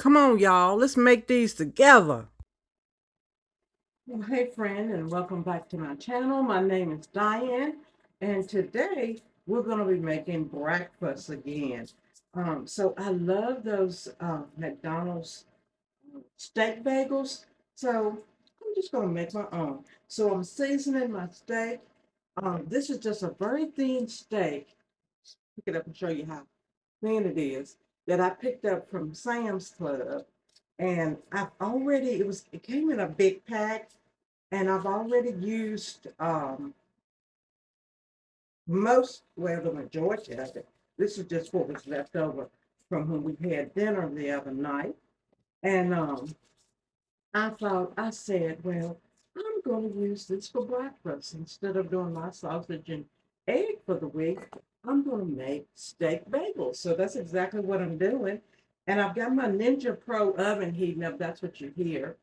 Come on, y'all. Let's make these together. Well, hey, friend, and welcome back to my channel. My name is Diane, and today we're going to be making breakfast again. So I love those McDonald's steak bagels. So I'm just going to make my own. So I'm seasoning my steak. This is just a very thin steak. Pick it up and show you how thin it is that I picked up from Sam's Club. And it came in a big pack, and I've already used the majority of it. This is just what was left over from when we had dinner the other night. And I said, well, I'm going to use this for breakfast. Instead of doing my sausage and egg for the week, I'm going to make steak bagels. So that's exactly what I'm doing. And I've got my Ninja Pro oven heating up. That's what you hear.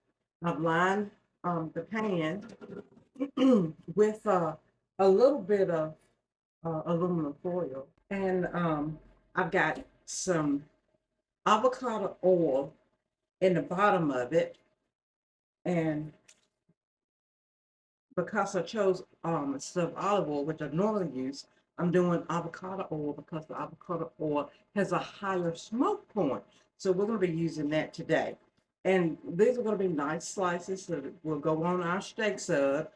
I've lined the pan with a little bit of aluminum foil. And I've got some avocado oil in the bottom of it. And because I chose instead of olive oil, which I normally use, I'm doing avocado oil because the avocado oil has a higher smoke point. So we're going to be using that today. And these are going to be nice slices that will go on our steak sub.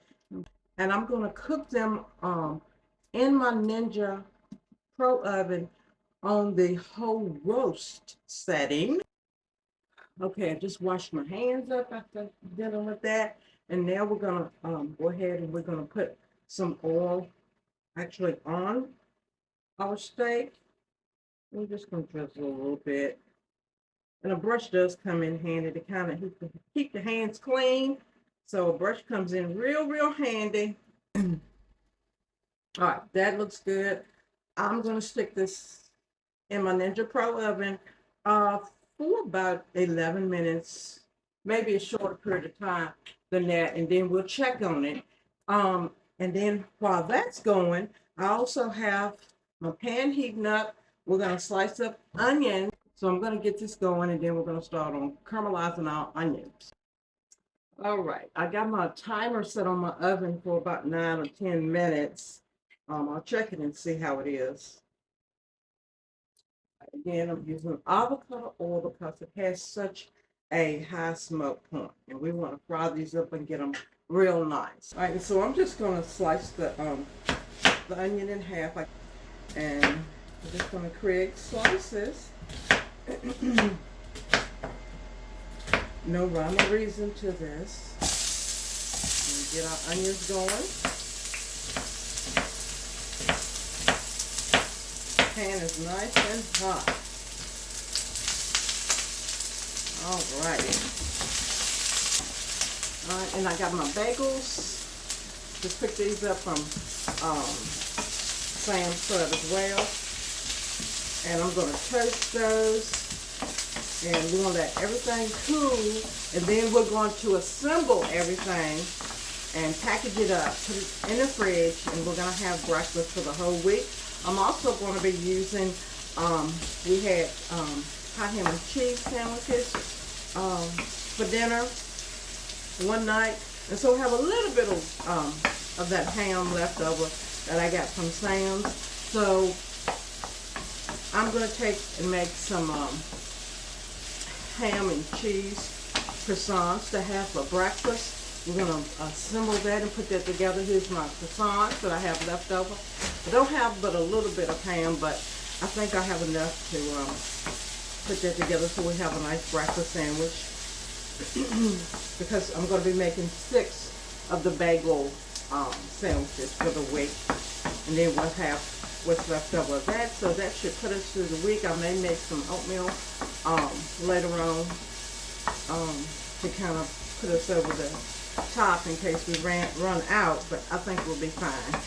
And I'm going to cook them in my Ninja Pro oven on the whole roast setting. Okay, I just washed my hands up after dealing with that. And now we're going to go ahead and we're going to put some oil actually on our steak. We're just going to drizzle a little bit. And a brush does come in handy to kind of keep the hands clean. So a brush comes in real handy. All right, that looks good. I'm going to stick this in my Ninja Pro oven for about 11 minutes, maybe a shorter period of time than that, and then we'll check on it. And then while that's going, I also have my pan heating up. We're going to slice up onion. So I'm going to get this going, and then we're going to start on caramelizing our onions. All right, I got my timer set on my oven for about 9 or 10 minutes. I'll check it and see how it is. Again, I'm using avocado oil because it has such a high smoke point, and we want to fry these up and get them real nice. All right, so I'm just going to slice the onion in half, and I'm just going to create slices. No rhyme or reason to this. Get our onions going. Pan is nice and hot. All right, and I got my bagels. Just picked these up from Sam's Club as well. And I'm going to toast those. And we're going to let everything cool. And then we're going to assemble everything and package it up, put it in the fridge, and we're going to have breakfast for the whole week. I'm also going to be using, we had hot ham and cheese sandwiches for dinner one night. And so we have a little bit of that ham left over that I got from Sam's. So I'm going to take and make some ham and cheese croissants to have for breakfast. We're going to assemble that and put that together. Here's my croissants that I have left over. I don't have but a little bit of ham, but I think I have enough to put that together so we have a nice breakfast sandwich. Because I'm going to be making 6 of the bagel sandwiches for the week. And then we'll have what's left over of that. So that should put us through the week. I may make some oatmeal later on to kind of put us over the top in case we run out, but I think we'll be fine.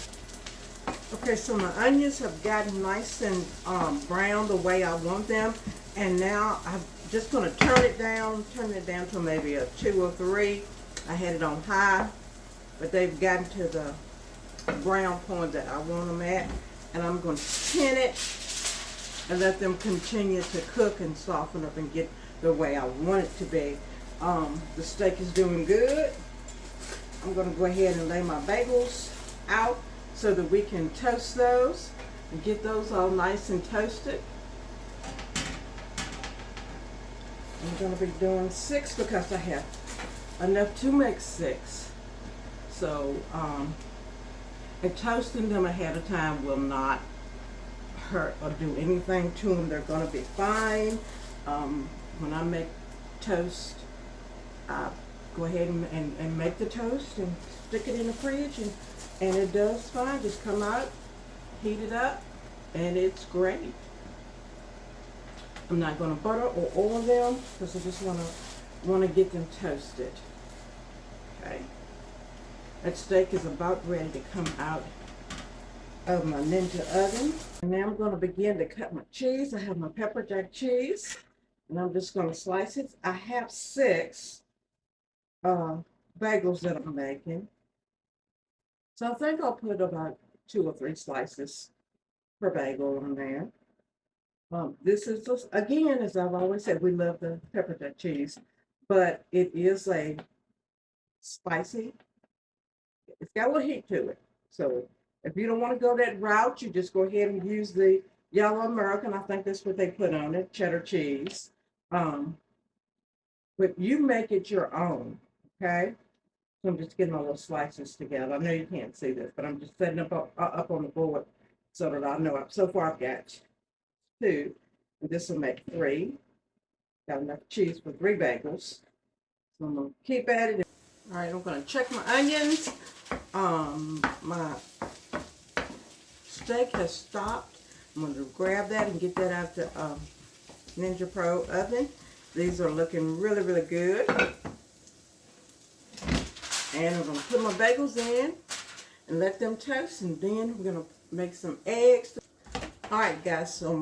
Okay, so my onions have gotten nice and brown the way I want them, and now I'm just going to turn it down to maybe a 2 or 3. I had it on high, but they've gotten to the brown point that I want them at, and I'm going to tin it and let them continue to cook and soften up and get the way I want it to be. The steak is doing good. I'm going to go ahead and lay my bagels out so that we can toast those and get those all nice and toasted. I'm going to be doing 6 because I have enough to make 6. So, and toasting them ahead of time will not hurt or do anything to them. They're going to be fine. When I make toast, I go ahead and make the toast and stick it in the fridge, and it does fine. Just come out, heat it up, and it's great. I'm not going to butter or oil them because I just want to get them toasted. Okay. That steak is about ready to come out of my Ninja oven. And now I'm going to begin to cut my cheese. I have my pepper jack cheese, and I'm just going to slice it. I have 6 bagels that I'm making. So I think I'll put about 2 or 3 slices per bagel on there. This is just, again, as I've always said, we love the pepper jack cheese, but it is a spicy. It's got a little heat to it. So if you don't want to go that route, you just go ahead and use the yellow American. I think that's what they put on it, cheddar cheese. But you make it your own, okay? So I'm just getting my little slices together. I know you can't see this, but I'm just setting up on the board so that I know. So far I've got 2, and this will make 3. Got enough cheese for 3 bagels. So I'm going to keep at it. All right, I'm going to check my onions. My steak has stopped. I'm going to grab that and get that out the Ninja Pro oven. These are looking really, really good. And I'm going to put my bagels in and let them toast, and then we're going to make some eggs. All right, guys, so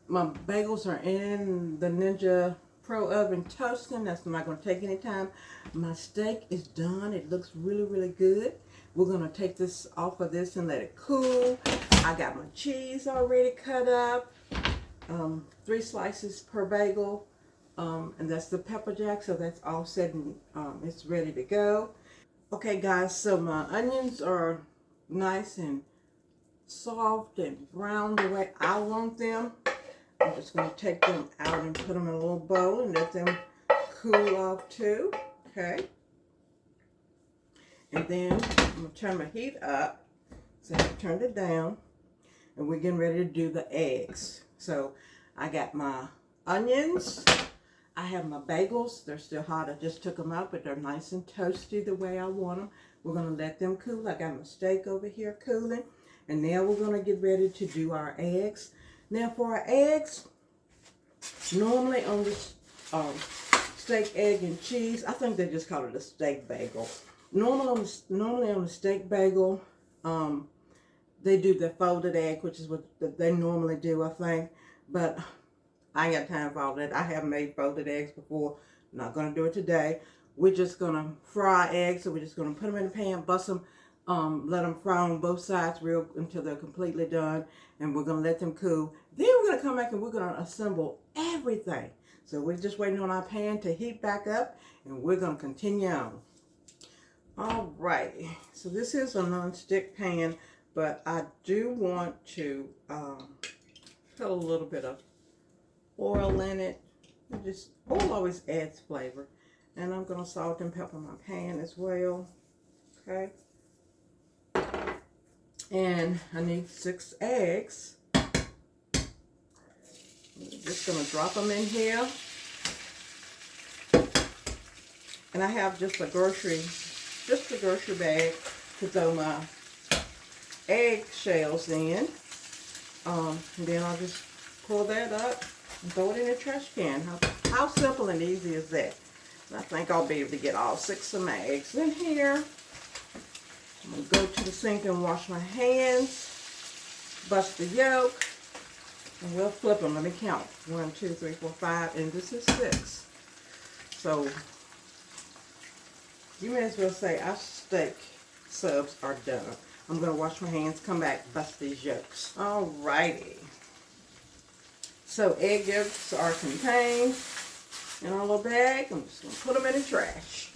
my bagels are in the Ninja Pro oven toasting. That's not going to take any time. My steak is done. It looks really, really good. We're going to take this off of this and let it cool. I got my cheese already cut up. 3 slices per bagel. And that's the pepper jack, so that's all set and it's ready to go. Okay, guys, so my onions are nice and soft and brown the way I want them. I'm just going to take them out and put them in a little bowl and let them cool off too. Okay. And then I'm going to turn my heat up. So I turned it down. And we're getting ready to do the eggs. So I got my onions. I have my bagels. They're still hot. I just took them out, but they're nice and toasty the way I want them. We're going to let them cool. I got my steak over here cooling. And now we're going to get ready to do our eggs. Now for our eggs, normally on this steak, egg, and cheese, I think they just call it a steak bagel. Normally on the steak bagel, they do the folded egg, which is what they normally do, I think. But I ain't got time for all that. I have made folded eggs before. I'm not going to do it today. We're just going to fry eggs. So we're just going to put them in the pan, bust them, let them fry on both sides until they're completely done. And we're going to let them cool. Then we're going to come back and we're going to assemble everything. So we're just waiting on our pan to heat back up. And we're going to continue on. All right. So this is a non-stick pan. But I do want to put a little bit of oil in it. Oil always adds flavor. And I'm going to salt and pepper my pan as well. Okay. And I need 6 eggs. I'm just going to drop them in here. And I have just a grocery bag to throw my egg shells in. And then I'll just pull that up and throw it in the trash can. How simple and easy is that? And I think I'll be able to get all 6 of my eggs in here. I'm going to go to the sink and wash my hands, bust the yolk, and we'll flip them. Let me count. 1, 2, 3, 4, 5, and this is 6. So you may as well say our steak subs are done. I'm going to wash my hands, come back, bust these yolks. Alrighty. So egg yolks are contained in a little bag. I'm just going to put them in the trash.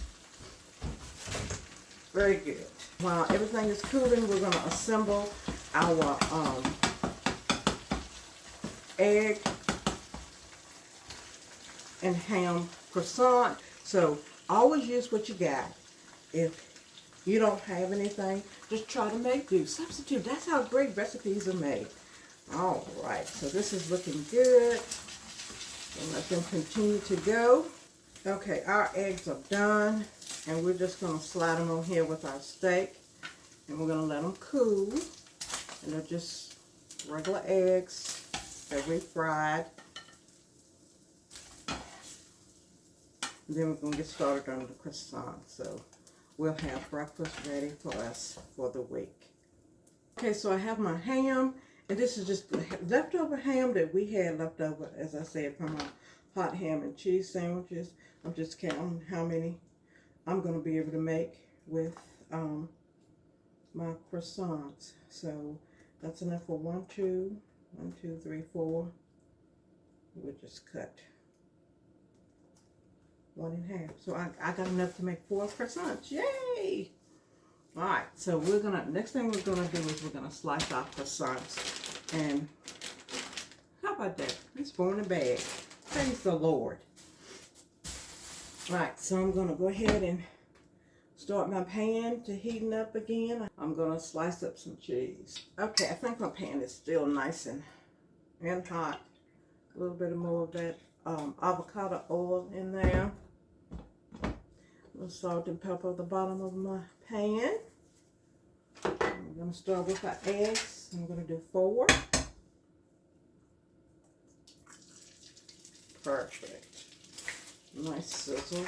Very good. While everything is cooling, we're going to assemble our egg and ham croissant. So always use what you got. If you don't have anything, just try to make do. Substitute. That's how great recipes are made. All right, so this is looking good. And let them continue to go. Okay, our eggs are done, and we're just going to slide them on here with our steak, and we're going to let them cool. And they're just regular eggs that we fried. And then we're going to get started on the croissant. So we'll have breakfast ready for us for the week. Okay, so I have my ham. And this is just leftover ham that we had left over, as I said, from our hot ham and cheese sandwiches. I'm just counting how many I'm going to be able to make with my croissants. So that's enough for 1, 2, 3, 4. We'll just cut 1 in half. So I got enough to make 4 croissants. Yay! All right, so next thing we're gonna do is we're gonna slice our croissants. And how about that? It's 4 in a bag. Praise the Lord. All right, so I'm gonna go ahead and start my pan to heating up again. I'm gonna slice up some cheese. Okay, I think my pan is still nice and hot. A little bit more of that avocado oil in there. A little salt and pepper at the bottom of my pan. I'm going to start with our eggs. I'm going to do 4. Perfect. Nice sizzle.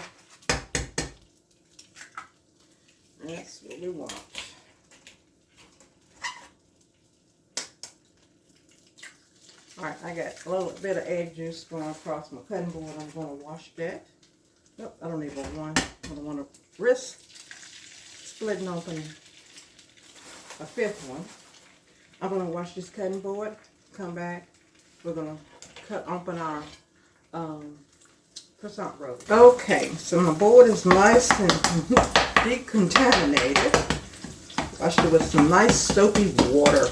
That's what we want. Alright, I got a little bit of egg juice going across my cutting board. I'm going to wash that. Nope, I don't need but one. I don't want to risk splitting open a 5th one. I'm going to wash this cutting board, come back. We're going to cut open our croissant roll. Okay, so my board is nice and decontaminated. Washed it with some nice soapy water.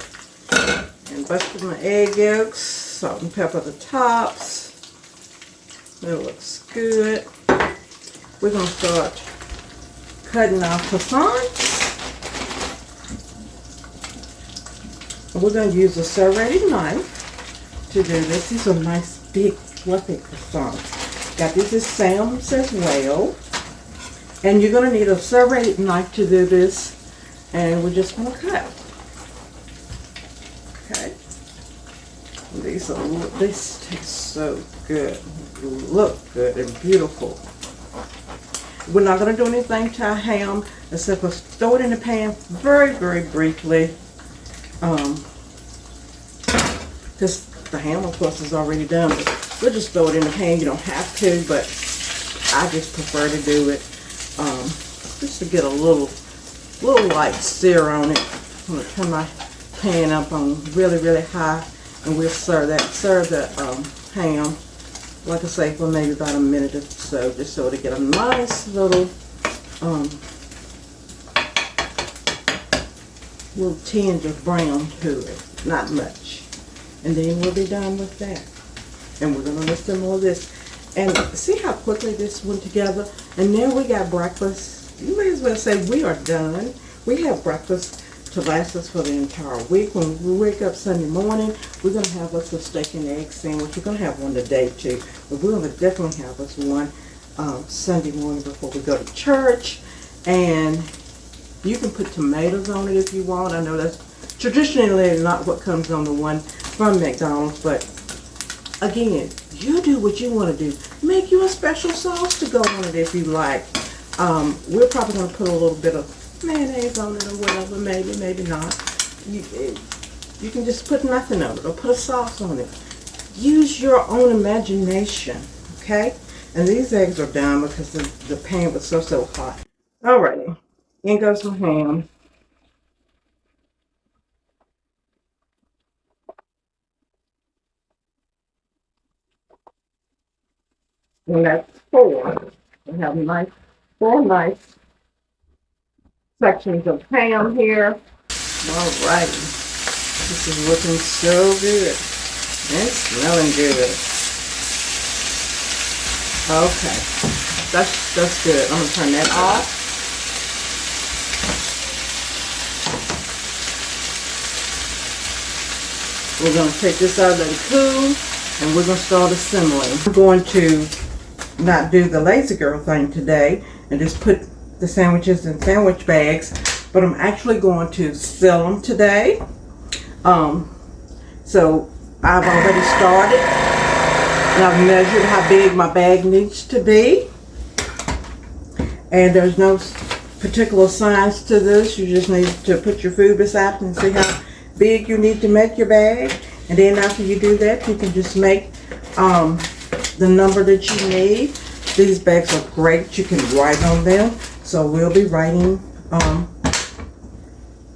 And busted my egg yolks, salt and pepper the tops. It looks good. We're going to start cutting our croissants. We're going to use a serrated knife to do this. These are nice, big, fluffy croissants. Got these as Sam's as well. And you're going to need a serrated knife to do this. And we're just going to cut. Okay. This tastes so good. Look good and beautiful. We're not going to do anything to our ham except for throw it in the pan very, very briefly. Because the ham, of course, is already done. But we'll just throw it in the pan. You don't have to, but I just prefer to do it just to get a little light sear on it. I'm going to turn my pan up on really, really high, and we'll serve the ham, like I say, for maybe about a minute or so, just so to get a nice little tinge of brown to it, not much. And then we'll be done with that. And we're going to list more of this. And see how quickly this went together? And now we got breakfast. You may as well say we are done. We have breakfast to last us for the entire week. When we wake up Sunday morning, we're going to have us a steak and egg sandwich. We're going to have one today too, but we're going to definitely have us one Sunday morning before we go to church. And you can put tomatoes on it if you want. I know that's traditionally not what comes on the one from McDonald's, but again, you do what you want to do. Make you a special sauce to go on it if you like. We're probably going to put a little bit of mayonnaise on it or whatever, maybe not. You can just put nothing on it or put a sauce on it. Use your own imagination, okay? And these eggs are done because the pan was so hot. Alrighty, in goes my ham. And that's four. We have four nice sections of ham here. All right. This is looking so good. And smelling good. Okay. That's good. I'm gonna turn that off. We're gonna take this out of the cool and we're gonna start assembling. I'm going to not do the lazy girl thing today and just put the sandwiches in sandwich bags, but I'm actually going to sell them today. So I've already started and I've measured how big my bag needs to be, and there's no particular size to this. You just need to put your food beside it and see how big you need to make your bag, and then after you do that, you can just make the number that you need. These bags are great. You can write on them, so we'll be writing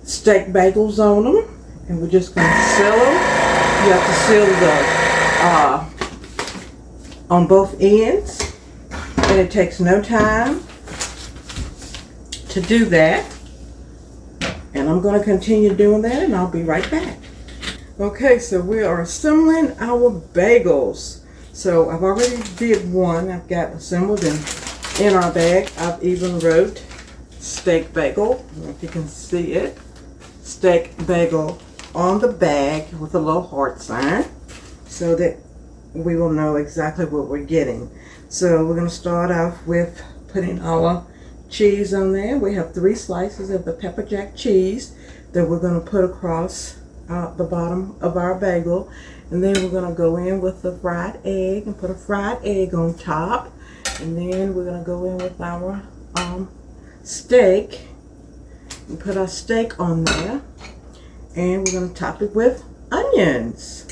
steak bagels on them, and we're just going to seal them. You have to seal the on both ends, and it takes no time to do that. And I'm going to continue doing that, and I'll be right back. Okay, so we are assembling our bagels. So I've already did one. I've got assembled in our bag. I've even wrote steak bagel, if you can see it. Steak bagel on the bag with a little heart sign so that we will know exactly what we're getting. So we're going to start off with putting our cheese on there. We have 3 slices of the pepper jack cheese that we're going to put across the bottom of our bagel, and then we're going to go in with the fried egg and put a fried egg on top, and then we're going to go in with our steak and put our steak on there, and we're going to top it with onions.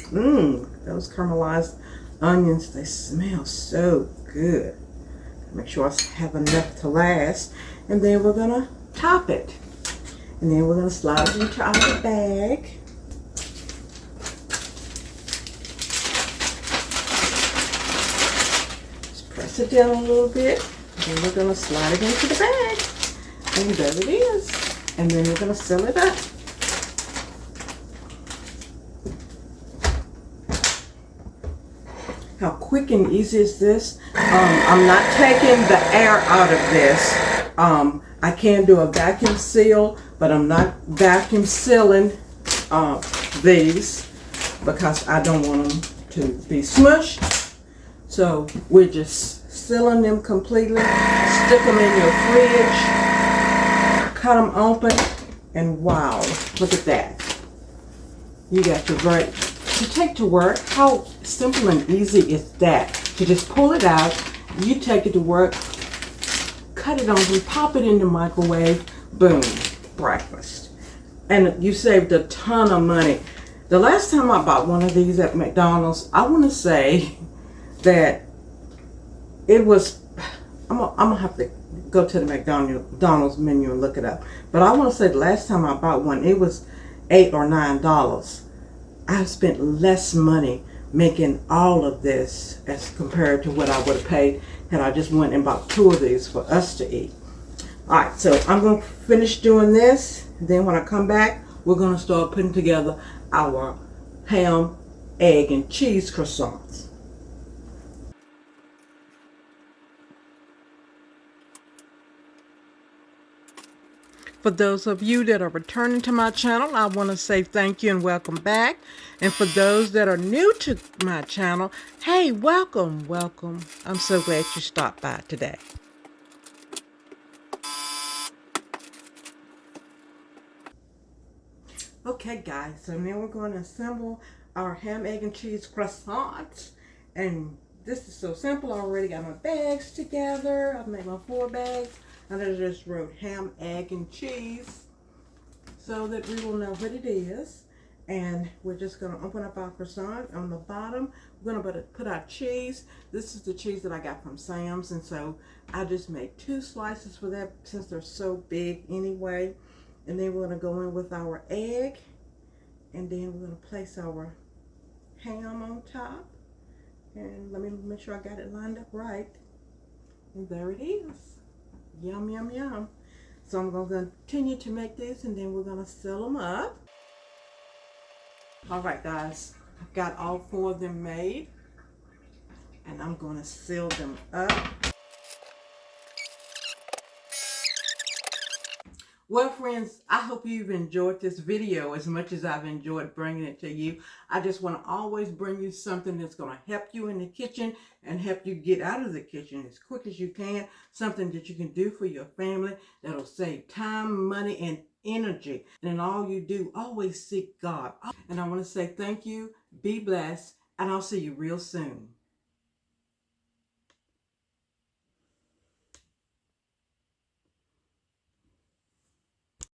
Those caramelized onions, they smell so good. Make sure I have enough to last. And then we're going to top it. And then we're going to slide it into our bag. Just press it down a little bit. And then we're going to slide it into the bag. And there it is. And then we're going to seal it up. How quick and easy is this? I'm not taking the air out of this. I can do a vacuum seal, but I'm not vacuum sealing these because I don't want them to be smushed. So we're just sealing them completely. Stick them in your fridge, cut them open, and wow, look at that. You got your break. To take to work, how simple and easy is that? To just pull it out, you take it to work, cut it open, pop it in the microwave, boom, breakfast. And you saved a ton of money. The last time I bought one of these at McDonald's, I want to say that it was, I'm gonna have to go to the McDonald's menu and look it up. But I want to say the last time I bought one, it was $8 or $9. I spent less money making all of this as compared to what I would have paid had I just went and bought 2 of these for us to eat. All right, so I'm going to finish doing this. Then when I come back, we're going to start putting together our ham, egg, and cheese croissants. For those of you that are returning to my channel, I want to say thank you and welcome back. And for those that are new to my channel, hey, welcome. I'm so glad you stopped by today. Okay, guys, so now we're going to assemble our ham, egg, and cheese croissants. And this is so simple. I already got my bags together. I've made my 4 bags. And I just wrote ham, egg, and cheese so that we will know what it is. And we're just going to open up our croissant. On the bottom, we're going to put our cheese. This is the cheese that I got from Sam's, and so I just made 2 slices for that since they're so big anyway. And then we're going to go in with our egg, and then we're going to place our ham on top, And let me make sure I got it lined up right. And there it is. Yum, yum, yum. So I'm going to continue to make this, and then we're going to seal them up. All right, guys. I've got all 4 of them made, and I'm going to seal them up. Well, friends, I hope you've enjoyed this video as much as I've enjoyed bringing it to you. I just want to always bring you something that's going to help you in the kitchen and help you get out of the kitchen as quick as you can. Something that you can do for your family that'll save time, money, and energy. And in all you do, always seek God. And I want to say thank you, be blessed, and I'll see you real soon.